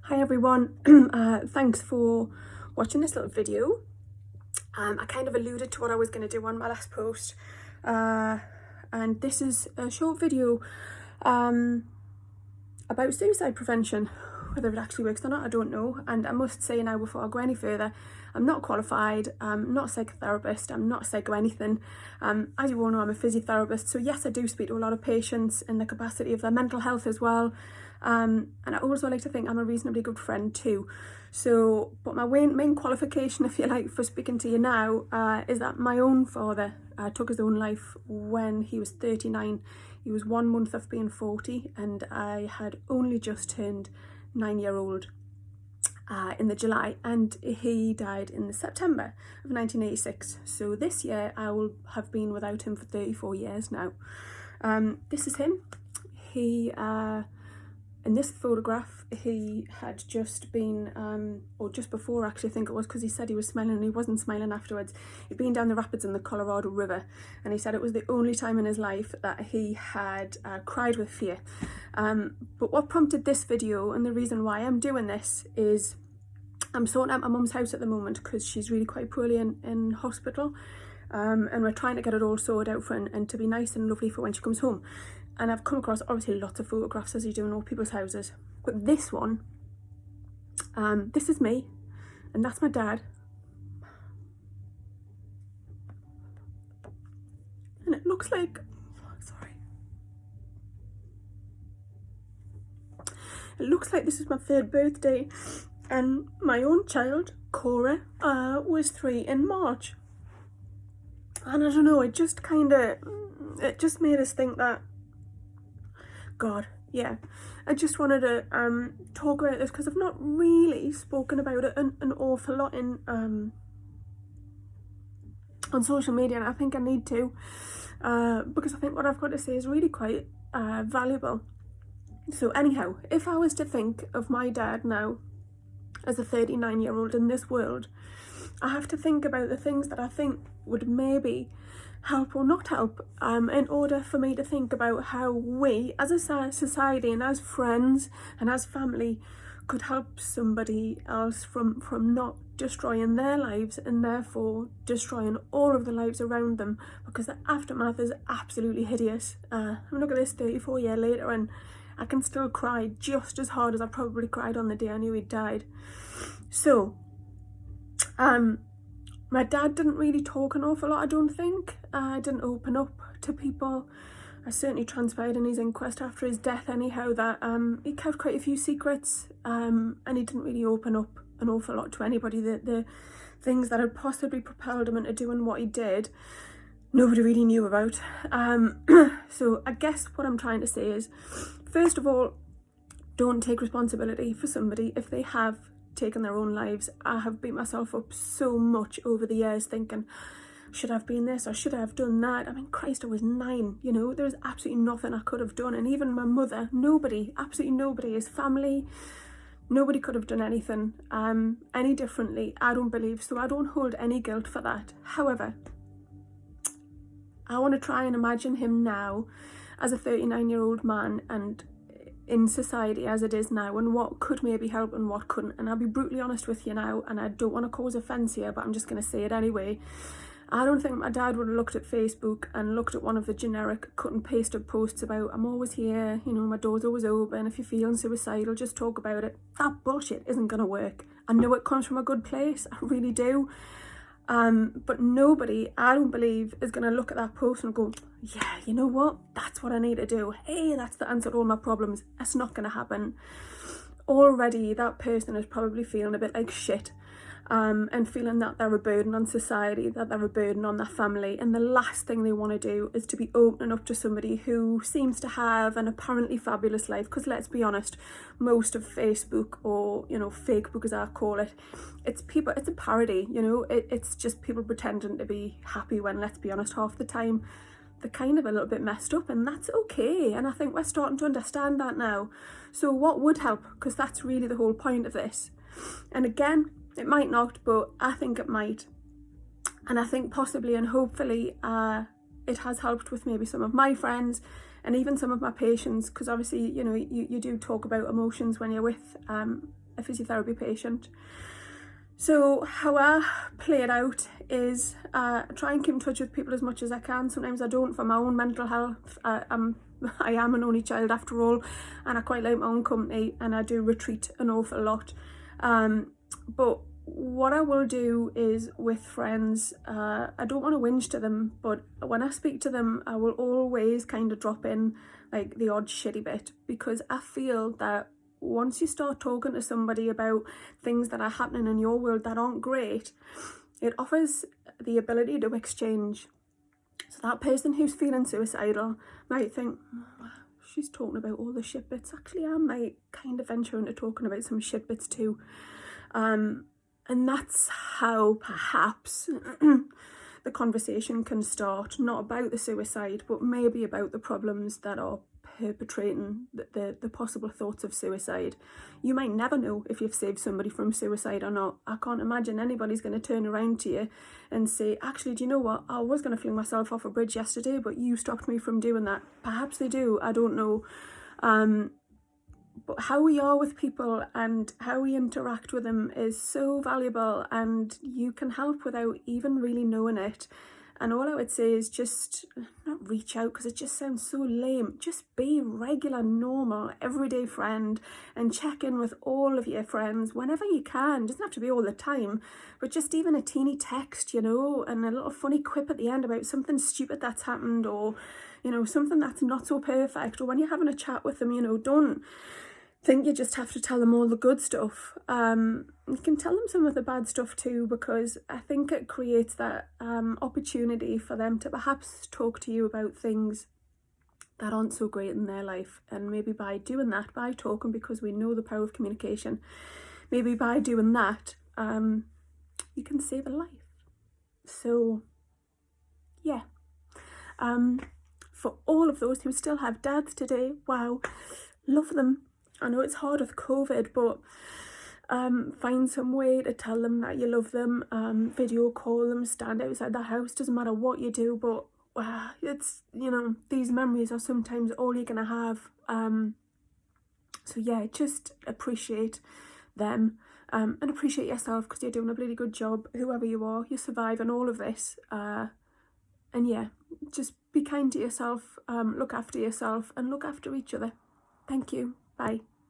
Hi everyone, thanks for watching this little video. I kind of alluded to what I was going to do on my last post, and this is a short video about suicide prevention. Whether it actually works or not, I don't know. And I must say now, before I go any further, I'm not qualified, I'm not a psychotherapist, I'm not a psycho anything. As you all know, I'm a physiotherapist, so yes, I do speak to a lot of patients in the capacity of their mental health as well. And I also like to think I'm a reasonably good friend too. So, but my main qualification, if you like, for speaking to you now is that my own father took his own life when he was 39. He was 1 month off being 40, and I had only just turned 9-year-old in the July, and he died in the September of 1986. So this year I will have been without him for 34 years now. This is him. He in this photograph, he had just been, or just before actually, I think it was, because he said he was smiling and he wasn't smiling afterwards. He'd been down the rapids in the Colorado River, and he said it was the only time in his life that he had cried with fear. But what prompted this video, and the reason why I'm doing this, is I'm sorting out my mum's house at the moment because she's really quite poorly in hospital. And we're trying to get it all sorted out for her and to be nice and lovely for when she comes home. And I've come across obviously lots of photographs, as you do in all people's houses, but this one, this is me, and that's my dad, and it looks like, it looks like this is my 3rd birthday, and my own child, Cora, was 3 in March. And I don't know, it just made us think that, God, yeah, I just wanted to talk about this because I've not really spoken about it an awful lot in on social media, and I think I need to, because I think what I've got to say is really quite valuable. So anyhow, if I was to think of my dad now as a 39-year-old in this world, I have to think about the things that I think would maybe help or not help, in order for me to think about how we as a society and as friends and as family could help somebody else from not destroying their lives and therefore destroying all of the lives around them, because the aftermath is absolutely hideous. Look at this 34 years later, and I can still cry just as hard as I probably cried on the day I knew he'd died. So my dad didn't really talk an awful lot, I don't think. Didn't open up to people. I certainly transpired in his inquest after his death anyhow that he kept quite a few secrets, and he didn't really open up an awful lot to anybody. The things that had possibly propelled him into doing what he did, nobody really knew about. So I guess what I'm trying to say is, first of all, don't take responsibility for somebody if they have taken their own lives. I have beat myself up so much over the years thinking, should I have been this or should I have done that? I mean, Christ, I was 9, you know, there's absolutely nothing I could have done. And even my mother, nobody, absolutely nobody, his family, nobody could have done anything any differently, I don't believe. So I don't hold any guilt for that. However, I want to try and imagine him now as a 39-year-old man and in society as it is now, and what could maybe help and what couldn't. And I'll be brutally honest with you now, and I don't want to cause offence here, but I'm just going to say it anyway. I don't think my dad would have looked at Facebook and looked at one of the generic cut and pasted posts about, I'm always here, you know, my door's always open, if you're feeling suicidal, just talk about it. That bullshit isn't going to work. I know it comes from a good place, I really do. But nobody, I don't believe, is going to look at that post and go, yeah, you know what, that's what I need to do. Hey, that's the answer to all my problems. That's not going to happen. Already that person is probably feeling a bit like shit, and feeling that they're a burden on society, that they're a burden on their family, and the last thing they want to do is to be opening up to somebody who seems to have an apparently fabulous life. Because let's be honest, most of Facebook, or, you know, fake book as I call it, it's people, it's a parody, you know, it's just people pretending to be happy when, let's be honest, half the time they're kind of a little bit messed up, and that's okay. And I think we're starting to understand that now. So what would help? Because that's really the whole point of this. And again, it might not, but I think it might. And I think possibly and hopefully it has helped with maybe some of my friends and even some of my patients, because obviously, you know, you do talk about emotions when you're with a physiotherapy patient. So how I play it out is try and keep in touch with people as much as I can. Sometimes I don't for my own mental health. I am an only child after all, and I quite like my own company, and I do retreat an awful lot. But what I will do is with friends, I don't want to whinge to them, but when I speak to them, I will always kind of drop in like the odd shitty bit, because I feel that once you start talking to somebody about things that are happening in your world that aren't great, it offers the ability to exchange. So that person who's feeling suicidal might think, oh, she's talking about all the shit bits. Actually, I might kind of venture into talking about some shit bits too. And that's how perhaps the conversation can start, not about the suicide, but maybe about the problems that are perpetrating the possible thoughts of suicide. You might never know if you've saved somebody from suicide or not. I can't imagine anybody's going to turn around to you and say, actually, do you know what? I was going to fling myself off a bridge yesterday, but you stopped me from doing that. Perhaps they do. I don't know. But how we are with people and how we interact with them is so valuable, and you can help without even really knowing it. And all I would say is just not reach out, because it just sounds so lame. Just be regular, normal, everyday friend, and check in with all of your friends whenever you can. It doesn't have to be all the time, but just even a teeny text, you know, and a little funny quip at the end about something stupid that's happened, or, you know, something that's not so perfect. Or when you're having a chat with them, you know, don't think you just have to tell them all the good stuff. You can tell them some of the bad stuff too, because I think it creates that opportunity for them to perhaps talk to you about things that aren't so great in their life. And maybe by doing that, by talking, because we know the power of communication, maybe by doing that, you can save a life. So yeah, for all of those who still have dads today, wow, love them. I know it's hard with COVID, but find some way to tell them that you love them. Video call them, stand outside the house, doesn't matter what you do, but it's, you know, these memories are sometimes all you're gonna have. So yeah, just appreciate them, and appreciate yourself, because you're doing a bloody good job, whoever you are. You're surviving all of this, and yeah, just be kind to yourself, look after yourself, and look after each other. Thank you. Bye.